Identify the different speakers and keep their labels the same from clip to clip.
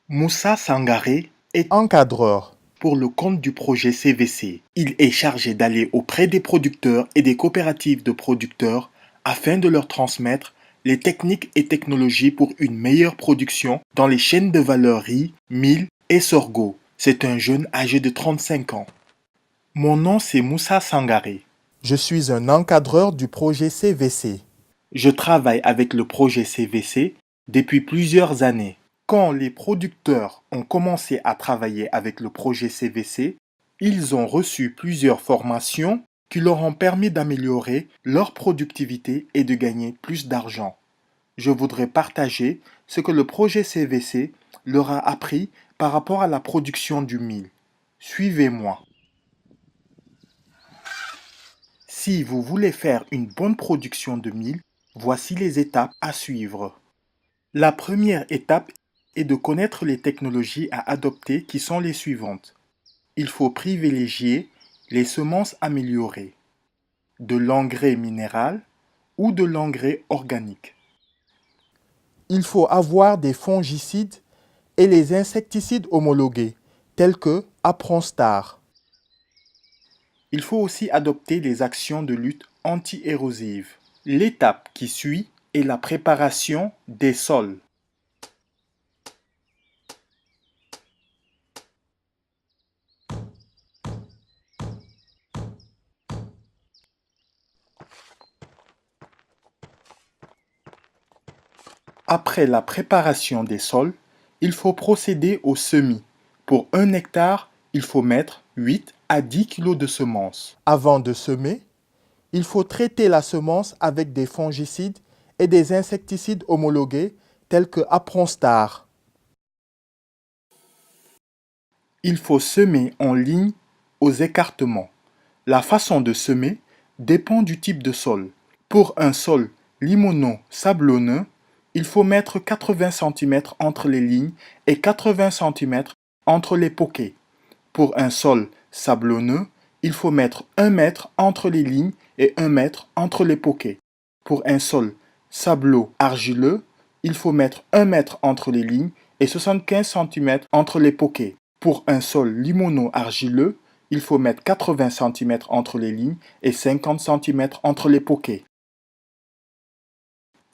Speaker 1: Moussa Sangaré est
Speaker 2: Encadreur.
Speaker 1: pour le compte du projet CVC. Il est chargé d'aller auprès des producteurs et des coopératives de producteurs afin de leur transmettre les techniques et technologies pour une meilleure production dans les chaînes de valeur riz, mil et sorgho. C'est un jeune âgé de 35 ans. Mon nom c'est Moussa Sangaré.
Speaker 2: Je suis un encadreur du projet CVC.
Speaker 1: Je travaille avec le projet CVC depuis plusieurs années. Quand les producteurs ont commencé à travailler avec le projet CVC, ils ont reçu plusieurs formations qui leur ont permis d'améliorer leur productivité et de gagner plus d'argent. Je voudrais partager ce que le projet CVC leur a appris par rapport à la production du mil. Suivez-moi. Si vous voulez faire une bonne production de mil, voici les étapes à suivre. La première étape est de connaître les technologies à adopter qui sont les suivantes. Il faut privilégier les semences améliorées, de l'engrais minéral ou de l'engrais organique.
Speaker 2: Il faut avoir des fongicides et les insecticides homologués, tels que Apronstar.
Speaker 1: Il faut aussi adopter les actions de lutte anti-érosive. L'étape qui suit est la préparation des sols. Après la préparation des sols, il faut procéder au semis. Pour 1 hectare, il faut mettre 8 à 10 kg de semences.
Speaker 2: Avant de semer, il faut traiter la semence avec des fongicides et des insecticides homologués, tels que Apronstar.
Speaker 1: Il faut semer en ligne aux écartements. La façon de semer dépend du type de sol. Pour un sol limono-sablonneux, il faut mettre 80 cm entre les lignes et 80 cm entre les poquets. Pour un sol sablonneux, il faut mettre 1 mètre entre les lignes et 1 mètre entre les poquets. Pour un sol sablo-argileux, il faut mettre 1 mètre entre les lignes et 75 cm entre les poquets. Pour un sol limono-argileux, il faut mettre 80 cm entre les lignes et 50 cm entre les poquets.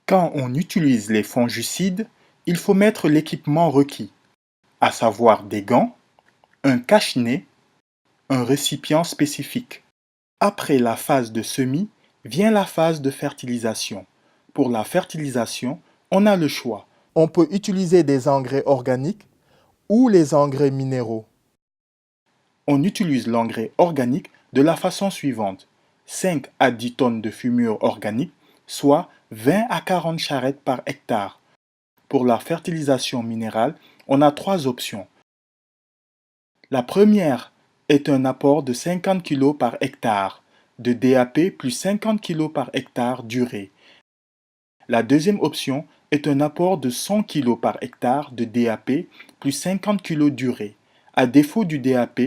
Speaker 1: Quand on utilise les fongicides, il faut mettre l'équipement requis, à savoir des gants, un cache-nez, un récipient spécifique. Après la phase de semis, vient la phase de fertilisation. Pour la fertilisation, on a le choix.
Speaker 2: On peut utiliser des engrais organiques ou les engrais minéraux.
Speaker 1: On utilise l'engrais organique de la façon suivante. 5 à 10 tonnes de fumure organique, soit 20 à 40 charrettes par hectare. Pour la fertilisation minérale, on a 3 options. La première est un apport de 50 kg par hectare, de DAP plus 50 kg par hectare d'urée. La deuxième option est un apport de 100 kg par hectare de DAP plus 50 kg d'urée. À défaut du DAP,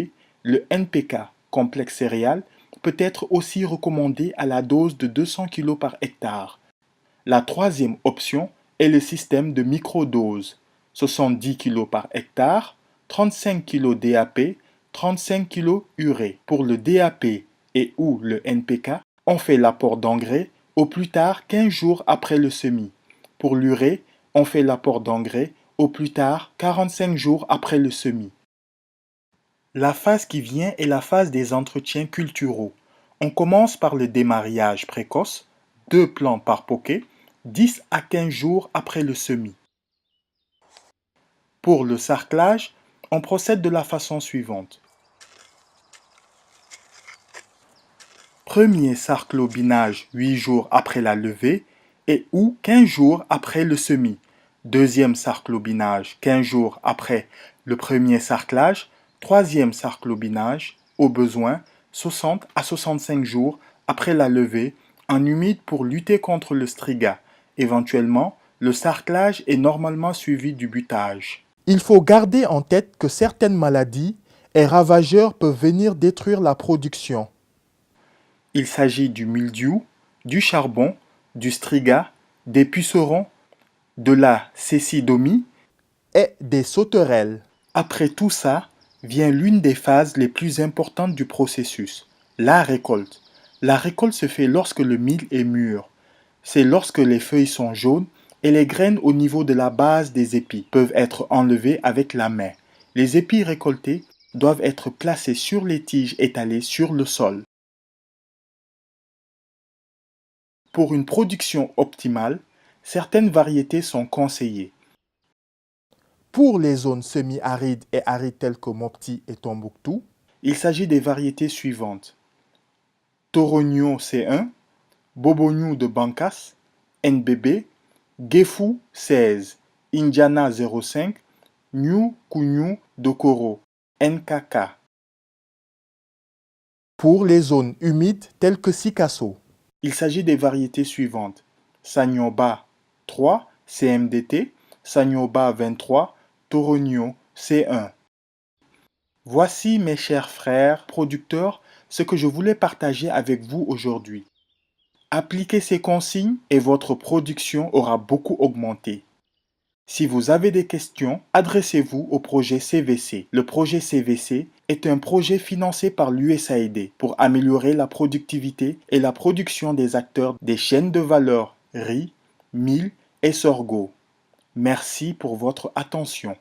Speaker 1: le NPK, complexe céréal, peut être aussi recommandé à la dose de 200 kg par hectare. La troisième option est le système de microdose, 70 kg par hectare, 35 kg DAP, 35 kg urée. Pour le DAP et ou le NPK, on fait l'apport d'engrais au plus tard 15 jours après le semis. Pour l'urée, on fait l'apport d'engrais au plus tard 45 jours après le semis. La phase qui vient est la phase des entretiens culturaux. On commence par le démarrage précoce, 2 plants par poquet, 10 à 15 jours après le semis. Pour le sarclage, on procède de la façon suivante. Premier sarclobinage 8 jours après la levée et ou 15 jours après le semis. Deuxième sarclobinage 15 jours après le premier sarclage. Troisième sarclobinage, au besoin, 60 à 65 jours après la levée, en humide pour lutter contre le striga. Éventuellement, le sarclage est normalement suivi du butage.
Speaker 2: Il faut garder en tête que certaines maladies et ravageurs peuvent venir détruire la production.
Speaker 1: Il s'agit du mildiou, du charbon, du striga, des pucerons, de la cécidomie
Speaker 2: et des sauterelles.
Speaker 1: Après tout ça, vient l'une des phases les plus importantes du processus, la récolte. La récolte se fait lorsque le mil est mûr. C'est lorsque les feuilles sont jaunes et les graines au niveau de la base des épis peuvent être enlevées avec la main. Les épis récoltés doivent être placés sur les tiges étalées sur le sol. Pour une production optimale, certaines variétés sont conseillées.
Speaker 2: Pour les zones semi-arides et arides telles que Mopti et Tombouctou,
Speaker 1: Il s'agit des variétés suivantes: Torogno C1, Bobognou de Bancas, NBB, Gefou 16, Indiana 05, New Kunyu de Koro, NKK.
Speaker 2: pour les zones humides telles que Sikasso,
Speaker 1: Il s'agit des variétés suivantes: Sanyoba 3, CMDT, Sanyoba 23, Torogno C1. Voici, mes chers frères producteurs, ce que je voulais partager avec vous aujourd'hui. Appliquez ces consignes et votre production aura beaucoup augmenté. Si vous avez des questions, adressez-vous au projet CVC. Le projet CVC est un projet financé par l'USAID pour améliorer la productivité et la production des acteurs des chaînes de valeur riz, mil et sorgho. Merci pour votre attention.